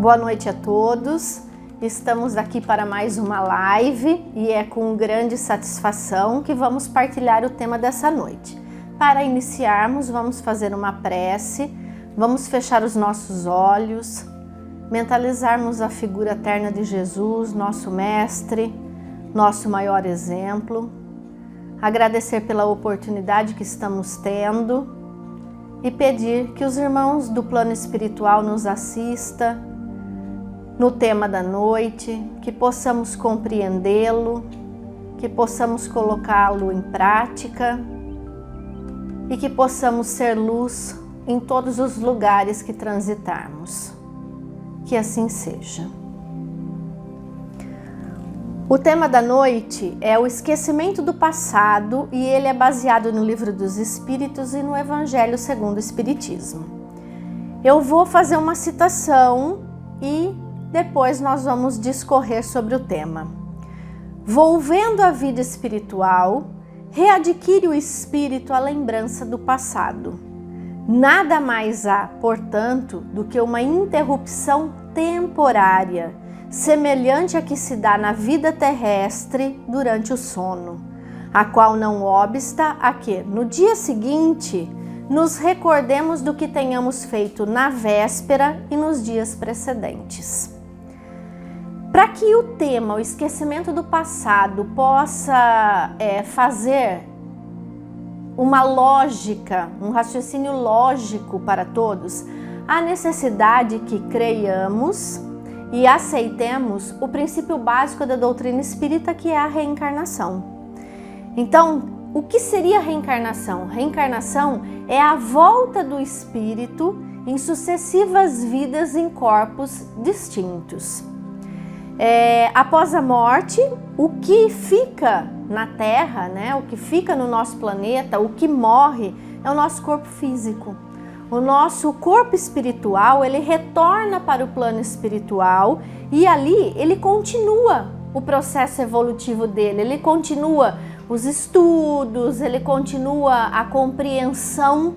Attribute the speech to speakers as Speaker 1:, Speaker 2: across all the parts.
Speaker 1: Boa noite a todos. Estamos aqui para mais uma live e é com grande satisfação que vamos partilhar o tema dessa noite. Para iniciarmos, vamos fazer uma prece, vamos fechar os nossos olhos, mentalizarmos a figura eterna de Jesus, nosso mestre, nosso maior exemplo, agradecer pela oportunidade que estamos tendo e pedir que os irmãos do plano espiritual nos assistam no tema da noite, que possamos compreendê-lo, que possamos colocá-lo em prática e que possamos ser luz em todos os lugares que transitarmos. Que assim seja. O tema da noite é o esquecimento do passado e ele é baseado no Livro dos Espíritos e no Evangelho segundo o Espiritismo. Eu vou fazer uma citação e depois nós vamos discorrer sobre o tema. Volvendo à vida espiritual, readquire o espírito a lembrança do passado. Nada mais há, portanto, do que uma interrupção temporária, semelhante à que se dá na vida terrestre durante o sono, a qual não obsta a que, no dia seguinte, nos recordemos do que tenhamos feito na véspera e nos dias precedentes. Para que o tema, o esquecimento do passado, possa fazer uma lógica, um raciocínio lógico para todos, há necessidade que creiamos e aceitemos o princípio básico da doutrina espírita, que é a reencarnação. Então, o que seria reencarnação? Reencarnação é a volta do espírito em sucessivas vidas em corpos distintos. Após a morte, o que fica na Terra, o que fica no nosso planeta, o que morre é o nosso corpo físico. O nosso corpo espiritual, ele retorna para o plano espiritual e ali ele continua o processo evolutivo dele, ele continua os estudos, ele continua a compreensão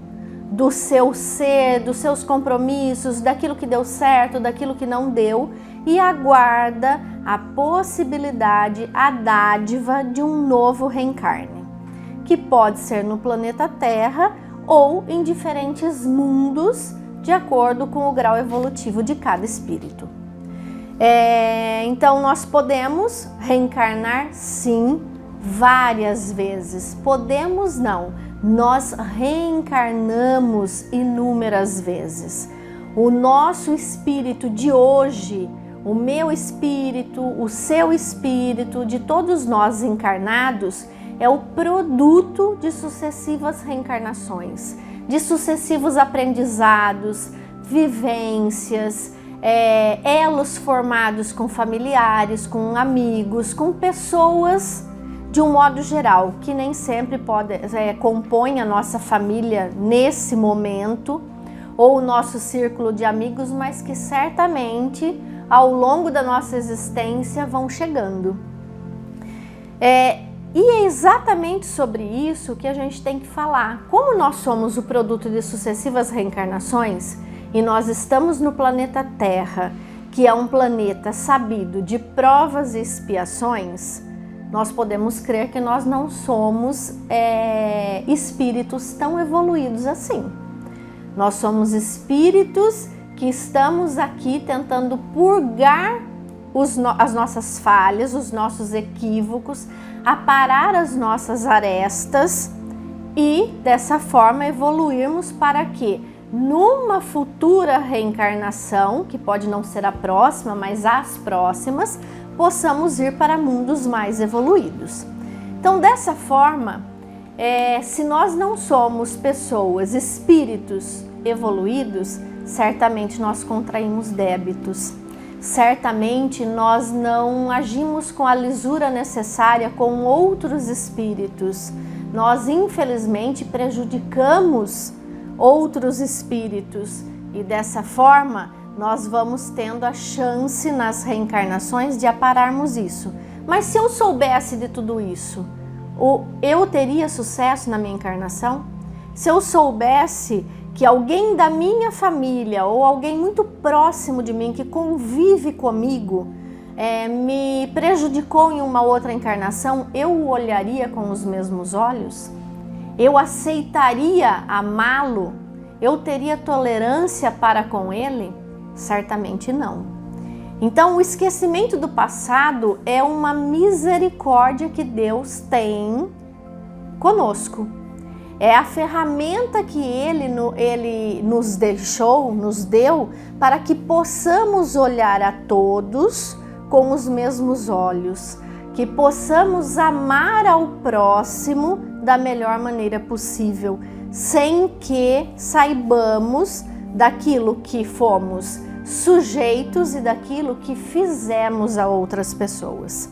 Speaker 1: do seu ser, dos seus compromissos, daquilo que deu certo, daquilo que não deu, e aguarda a possibilidade, a dádiva de um novo reencarne, que pode ser no planeta Terra ou em diferentes mundos, de acordo com o grau evolutivo de cada espírito. Então nós podemos reencarnar sim, várias vezes. Podemos não, nós reencarnamos inúmeras vezes. O nosso espírito de hoje, o meu espírito, o seu espírito, de todos nós encarnados, é o produto de sucessivas reencarnações, de sucessivos aprendizados, vivências, elos formados com familiares, com amigos, com pessoas de um modo geral, que nem sempre compõem a nossa família nesse momento, ou o nosso círculo de amigos, mas que certamente ao longo da nossa existência vão chegando. E é exatamente sobre isso que a gente tem que falar. Como nós somos o produto de sucessivas reencarnações e nós estamos no planeta Terra, que é um planeta sabido de provas e expiações, nós podemos crer que nós não somos espíritos tão evoluídos assim. Nós somos espíritos que estamos aqui tentando purgar as nossas falhas, os nossos equívocos, aparar as nossas arestas e dessa forma evoluirmos para que numa futura reencarnação, que pode não ser a próxima, mas as próximas, possamos ir para mundos mais evoluídos. Então, dessa forma, se nós não somos pessoas, espíritos evoluídos, certamente nós contraímos débitos. Certamente nós não agimos com a lisura necessária com outros espíritos. Nós, infelizmente, prejudicamos outros espíritos e dessa forma nós vamos tendo a chance nas reencarnações de apararmos isso. Mas se eu soubesse de tudo isso, eu teria sucesso na minha encarnação? Se eu soubesse que alguém da minha família ou alguém muito próximo de mim que convive comigo me prejudicou em uma outra encarnação, eu o olharia com os mesmos olhos? Eu aceitaria amá-lo? Eu teria tolerância para com ele? Certamente não. Então, o esquecimento do passado é uma misericórdia que Deus tem conosco. É a ferramenta que Ele nos deu para que possamos olhar a todos com os mesmos olhos, que possamos amar ao próximo da melhor maneira possível, sem que saibamos daquilo que fomos sujeitos e daquilo que fizemos a outras pessoas.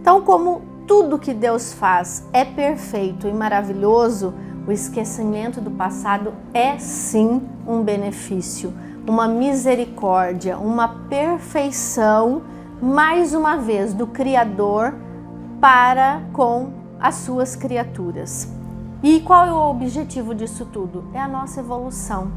Speaker 1: Então, como tudo que Deus faz é perfeito e maravilhoso, o esquecimento do passado é sim um benefício, uma misericórdia, uma perfeição, mais uma vez, do Criador para com as suas criaturas. E qual é o objetivo disso tudo? É a nossa evolução.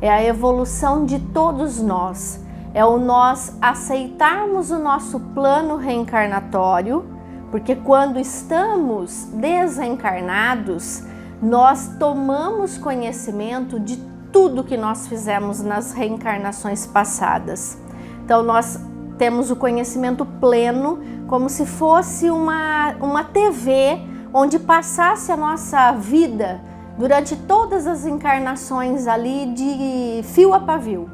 Speaker 1: É a evolução de todos nós. É o nós aceitarmos o nosso plano reencarnatório, porque quando estamos desencarnados, nós tomamos conhecimento de tudo que nós fizemos nas reencarnações passadas. Então nós temos o conhecimento pleno, como se fosse uma TV onde passasse a nossa vida durante todas as encarnações ali de fio a pavio.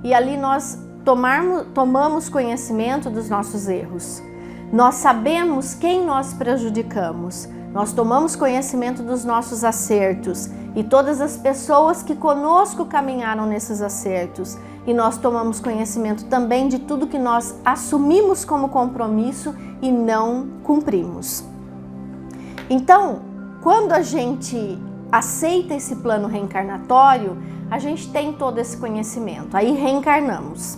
Speaker 1: E ali nós tomamos conhecimento dos nossos erros. Nós sabemos quem nós prejudicamos. Nós tomamos conhecimento dos nossos acertos e todas as pessoas que conosco caminharam nesses acertos. E nós tomamos conhecimento também de tudo que nós assumimos como compromisso e não cumprimos. Então, quando a gente aceita esse plano reencarnatório, a gente tem todo esse conhecimento. Aí reencarnamos.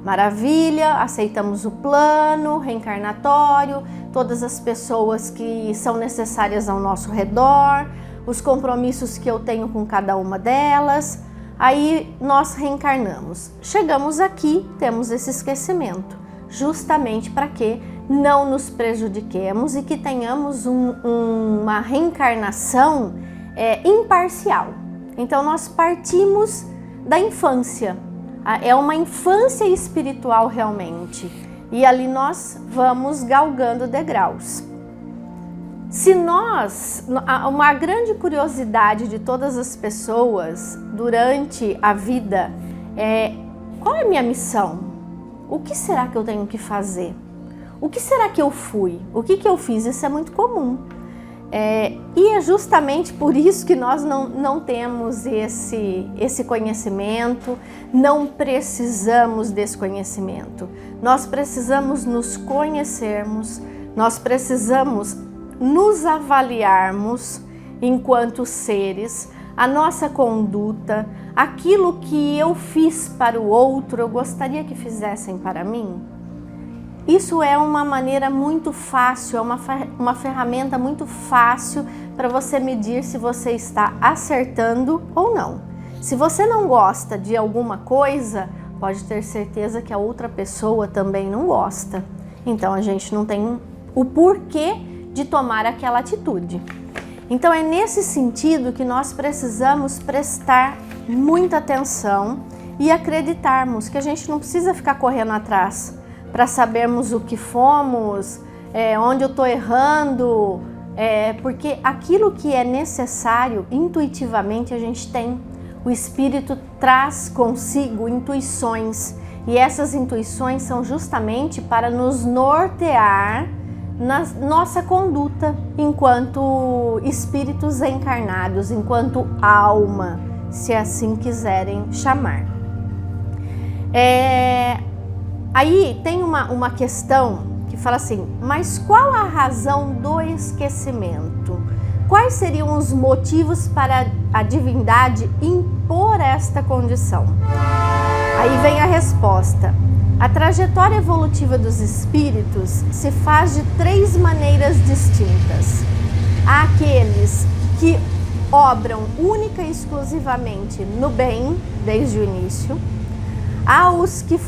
Speaker 1: Maravilha, aceitamos o plano reencarnatório, todas as pessoas que são necessárias ao nosso redor, os compromissos que eu tenho com cada uma delas. Aí nós reencarnamos. Chegamos aqui, temos esse esquecimento, justamente para que não nos prejudiquemos e que tenhamos uma reencarnação imparcial. Então nós partimos da infância. É uma infância espiritual realmente. E ali nós vamos galgando degraus. Uma grande curiosidade de todas as pessoas durante a vida é: qual é a minha missão? O que será que eu tenho que fazer? O que será que eu fui? O que eu fiz? Isso é muito comum. E é justamente por isso que nós não temos esse conhecimento, não precisamos desse conhecimento. Nós precisamos nos conhecermos, nós precisamos nos avaliarmos enquanto seres, a nossa conduta, aquilo que eu fiz para o outro, eu gostaria que fizessem para mim. Isso é uma maneira muito fácil, é uma ferramenta muito fácil para você medir se você está acertando ou não. Se você não gosta de alguma coisa, pode ter certeza que a outra pessoa também não gosta. Então a gente não tem o porquê de tomar aquela atitude. Então é nesse sentido que nós precisamos prestar muita atenção e acreditarmos que a gente não precisa ficar correndo atrás para sabermos o que fomos, onde eu estou errando, porque aquilo que é necessário, intuitivamente a gente tem. O Espírito traz consigo intuições, e essas intuições são justamente para nos nortear na nossa conduta enquanto espíritos encarnados, enquanto alma, se assim quiserem chamar. Aí tem uma questão que fala assim: mas qual a razão do esquecimento? Quais seriam os motivos para a divindade impor esta condição? Aí vem a resposta. A trajetória evolutiva dos espíritos se faz de 3 maneiras distintas. Há aqueles que obram única e exclusivamente no bem desde o início. Há os que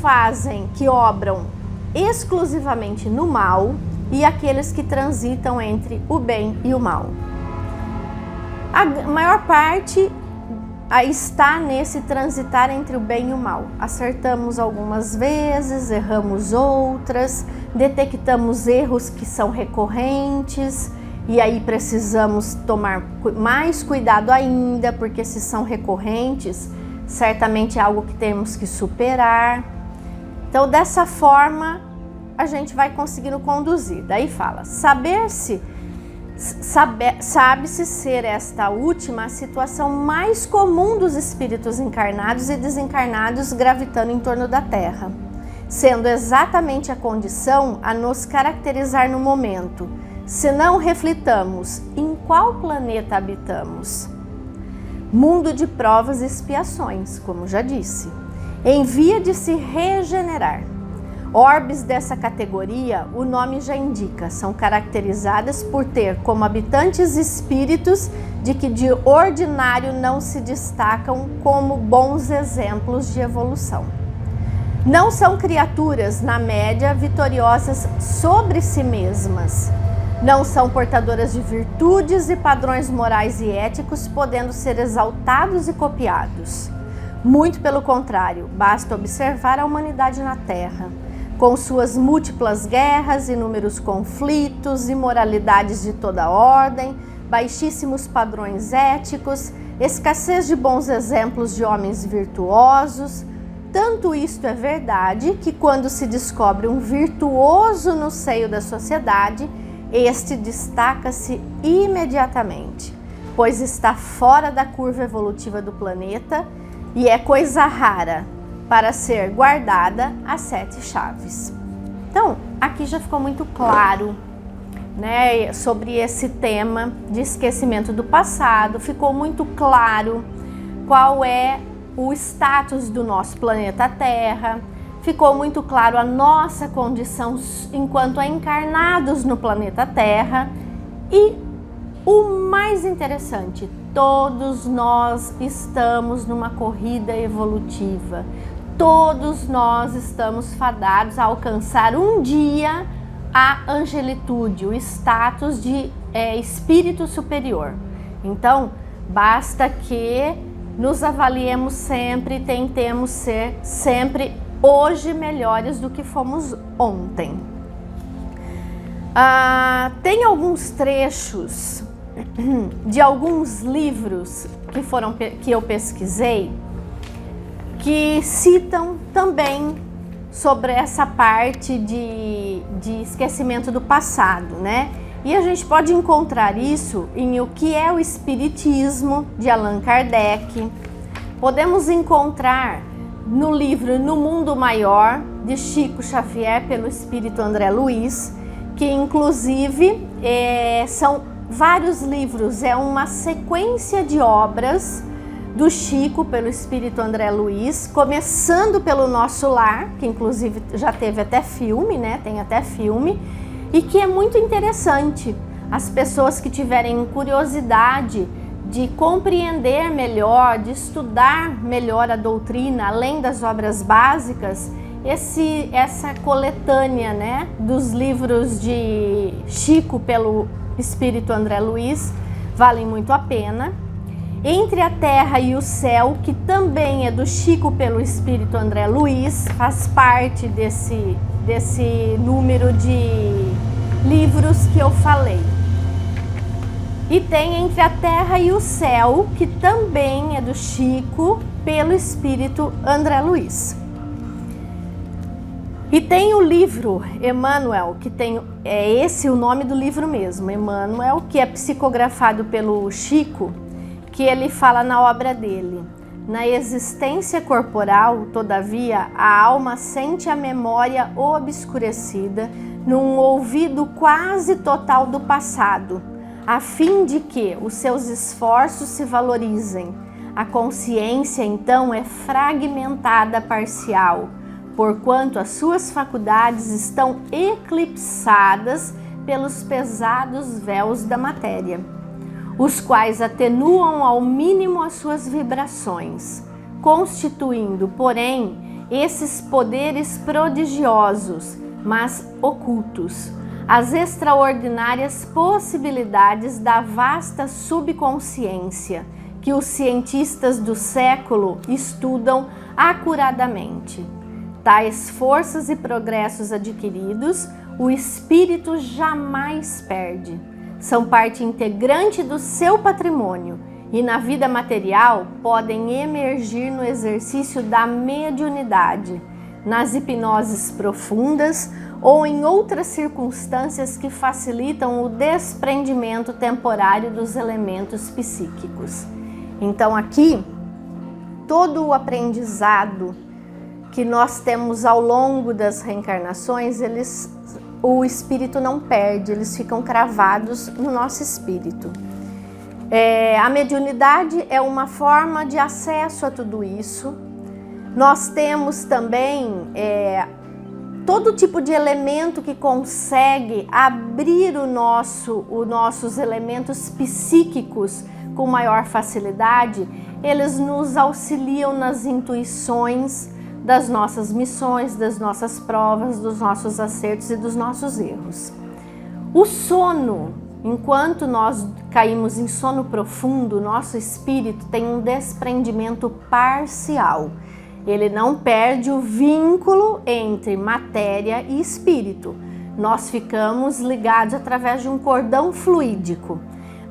Speaker 1: obram exclusivamente no mal e aqueles que transitam entre o bem e o mal. A maior parte está nesse transitar entre o bem e o mal. Acertamos algumas vezes, erramos outras, detectamos erros que são recorrentes e aí precisamos tomar mais cuidado ainda, porque se são recorrentes, certamente é algo que temos que superar. Então, dessa forma, a gente vai conseguindo conduzir. Daí fala, sabe-se ser esta última a situação mais comum dos espíritos encarnados e desencarnados gravitando em torno da Terra, sendo exatamente a condição a nos caracterizar no momento, se não reflitamos em qual planeta habitamos. Mundo de provas e expiações, como já disse, em via de se regenerar. Orbes dessa categoria, o nome já indica, são caracterizadas por ter como habitantes espíritos de que de ordinário não se destacam como bons exemplos de evolução. Não são criaturas, na média, vitoriosas sobre si mesmas. Não são portadoras de virtudes e padrões morais e éticos, podendo ser exaltados e copiados. Muito pelo contrário, basta observar a humanidade na Terra, com suas múltiplas guerras, inúmeros conflitos, imoralidades de toda ordem, baixíssimos padrões éticos, escassez de bons exemplos de homens virtuosos. Tanto isto é verdade que quando se descobre um virtuoso no seio da sociedade, este destaca-se imediatamente, pois está fora da curva evolutiva do planeta e é coisa rara para ser guardada a 7 chaves. Então, aqui já ficou muito claro, né, sobre esse tema de esquecimento do passado. Ficou muito claro qual é o status do nosso planeta Terra. Ficou muito claro a nossa condição enquanto encarnados no planeta Terra. E o mais interessante, todos nós estamos numa corrida evolutiva. Todos nós estamos fadados a alcançar um dia a angelitude, o status de espírito superior. Então, basta que nos avaliemos sempre, tentemos ser sempre hoje melhores do que fomos ontem. Tem alguns trechos de alguns livros que eu pesquisei que citam também sobre essa parte de esquecimento do passado, né? E a gente pode encontrar isso em O que é o Espiritismo, de Allan Kardec. Podemos encontrar no livro No Mundo Maior, de Chico Xavier, pelo Espírito André Luiz, que inclusive são vários livros, é uma sequência de obras do Chico pelo Espírito André Luiz, começando pelo Nosso Lar, que inclusive já teve até filme, né? Tem até filme, e que é muito interessante. As pessoas que tiverem curiosidade de compreender melhor, de estudar melhor a doutrina, além das obras básicas, essa coletânea, né, dos livros de Chico pelo Espírito André Luiz, valem muito a pena. Entre a Terra e o Céu, que também é do Chico pelo Espírito André Luiz, faz parte desse número de livros que eu falei. E tem Entre a Terra e o Céu, que também é do Chico pelo Espírito André Luiz. E tem o livro Emmanuel, que é esse o nome do livro mesmo, Emmanuel, que é psicografado pelo Chico, que ele fala na obra dele: na existência corporal, todavia, a alma sente a memória obscurecida num ouvido quase total do passado, a fim de que os seus esforços se valorizem. A consciência, então, é fragmentada parcial, porquanto as suas faculdades estão eclipsadas pelos pesados véus da matéria. os quais atenuam ao mínimo as suas vibrações, constituindo, porém, esses poderes prodigiosos, mas ocultos, as extraordinárias possibilidades da vasta subconsciência que os cientistas do século estudam acuradamente. Tais forças e progressos adquiridos, o espírito jamais perde. São parte integrante do seu patrimônio e na vida material podem emergir no exercício da mediunidade, nas hipnoses profundas ou em outras circunstâncias que facilitam o desprendimento temporário dos elementos psíquicos. Então aqui, todo o aprendizado que nós temos ao longo das reencarnações, o espírito não perde, eles ficam cravados no nosso espírito. A mediunidade é uma forma de acesso a tudo isso. Nós temos também todo tipo de elemento que consegue abrir os nossos elementos psíquicos com maior facilidade. Eles nos auxiliam nas intuições das nossas missões, das nossas provas, dos nossos acertos e dos nossos erros. O sono, enquanto nós caímos em sono profundo, nosso espírito tem um desprendimento parcial. Ele não perde o vínculo entre matéria e espírito. Nós ficamos ligados através de um cordão fluídico,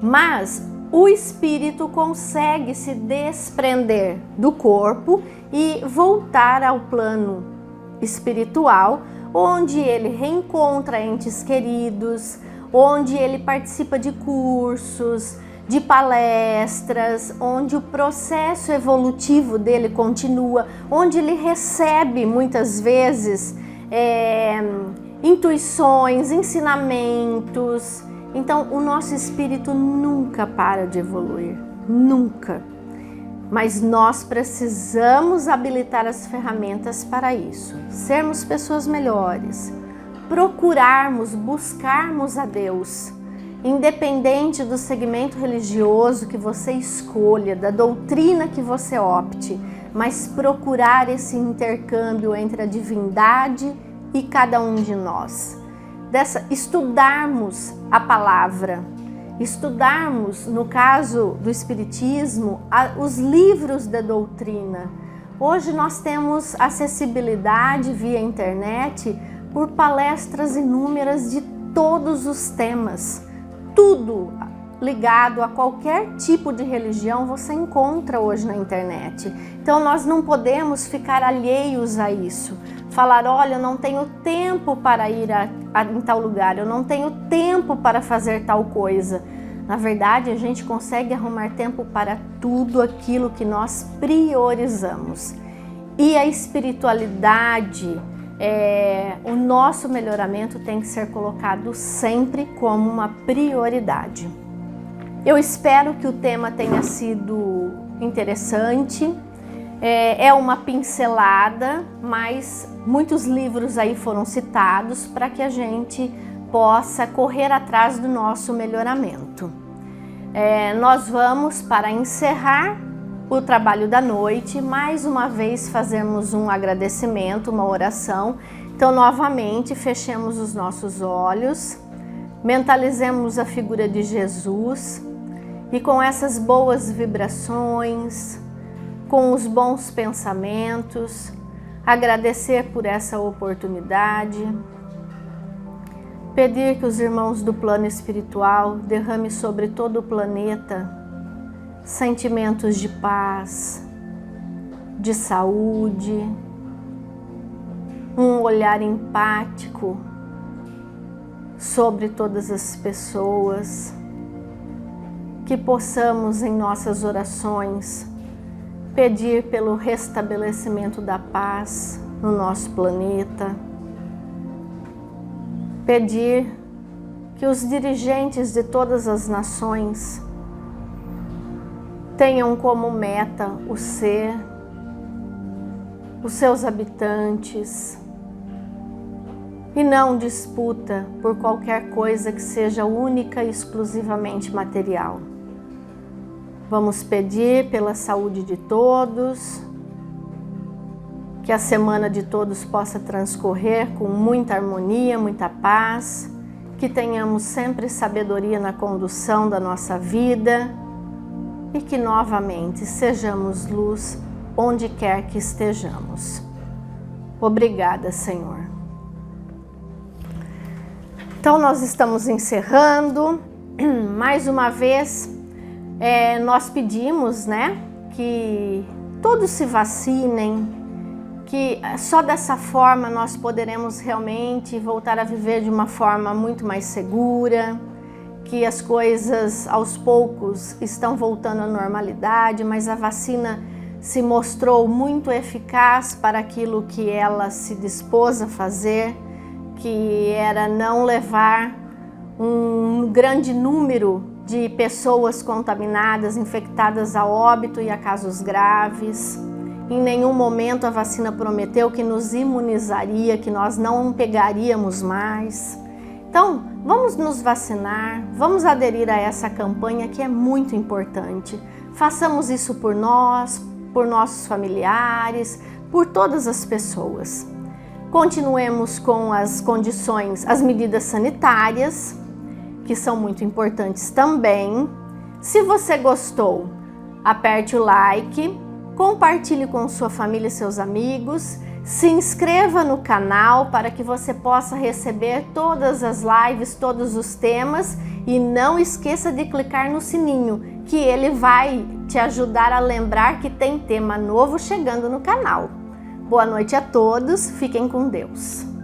Speaker 1: mas o espírito consegue se desprender do corpo e voltar ao plano espiritual, onde ele reencontra entes queridos, onde ele participa de cursos, de palestras, onde o processo evolutivo dele continua, onde ele recebe muitas vezes intuições, ensinamentos. Então, o nosso espírito nunca para de evoluir, nunca. Mas nós precisamos habilitar as ferramentas para isso, sermos pessoas melhores, procurarmos, buscarmos a Deus, independente do segmento religioso que você escolha, da doutrina que você opte, mas procurar esse intercâmbio entre a divindade e cada um de nós. Estudarmos a palavra, estudarmos, no caso do Espiritismo, os livros da doutrina. Hoje nós temos acessibilidade via internet por palestras inúmeras de todos os temas. Tudo ligado a qualquer tipo de religião você encontra hoje na internet. Então nós não podemos ficar alheios a isso. Falar, olha, eu não tenho tempo para ir em tal lugar, eu não tenho tempo para fazer tal coisa. Na verdade, a gente consegue arrumar tempo para tudo aquilo que nós priorizamos. E a espiritualidade, o nosso melhoramento tem que ser colocado sempre como uma prioridade. Eu espero que o tema tenha sido interessante. É uma pincelada, mas muitos livros aí foram citados para que a gente possa correr atrás do nosso melhoramento. Nós vamos, para encerrar o trabalho da noite, mais uma vez fazermos um agradecimento, uma oração. Então, novamente, fechemos os nossos olhos, mentalizemos a figura de Jesus e com essas boas vibrações, com os bons pensamentos, agradecer por essa oportunidade, pedir que os irmãos do plano espiritual derramem sobre todo o planeta sentimentos de paz, de saúde, um olhar empático sobre todas as pessoas, que possamos em nossas orações pedir pelo restabelecimento da paz no nosso planeta, pedir que os dirigentes de todas as nações tenham como meta o ser, os seus habitantes, e não disputa por qualquer coisa que seja única e exclusivamente material. Vamos pedir pela saúde de todos, que a semana de todos possa transcorrer com muita harmonia, muita paz, que tenhamos sempre sabedoria na condução da nossa vida e que novamente sejamos luz onde quer que estejamos. Obrigada, Senhor. Então nós estamos encerrando. Mais uma vez, nós pedimos, que todos se vacinem, que só dessa forma nós poderemos realmente voltar a viver de uma forma muito mais segura, que as coisas aos poucos estão voltando à normalidade, mas a vacina se mostrou muito eficaz para aquilo que ela se dispôs a fazer, que era não levar um grande número de pessoas contaminadas, infectadas a óbito e a casos graves. Em nenhum momento a vacina prometeu que nos imunizaria, que nós não pegaríamos mais. Então, vamos nos vacinar, vamos aderir a essa campanha que é muito importante. Façamos isso por nós, por nossos familiares, por todas as pessoas. Continuemos com as condições, as medidas sanitárias, que são muito importantes também. Se você gostou, aperte o like, compartilhe com sua família e seus amigos, se inscreva no canal para que você possa receber todas as lives, todos os temas e não esqueça de clicar no sininho, que ele vai te ajudar a lembrar que tem tema novo chegando no canal. Boa noite a todos, fiquem com Deus.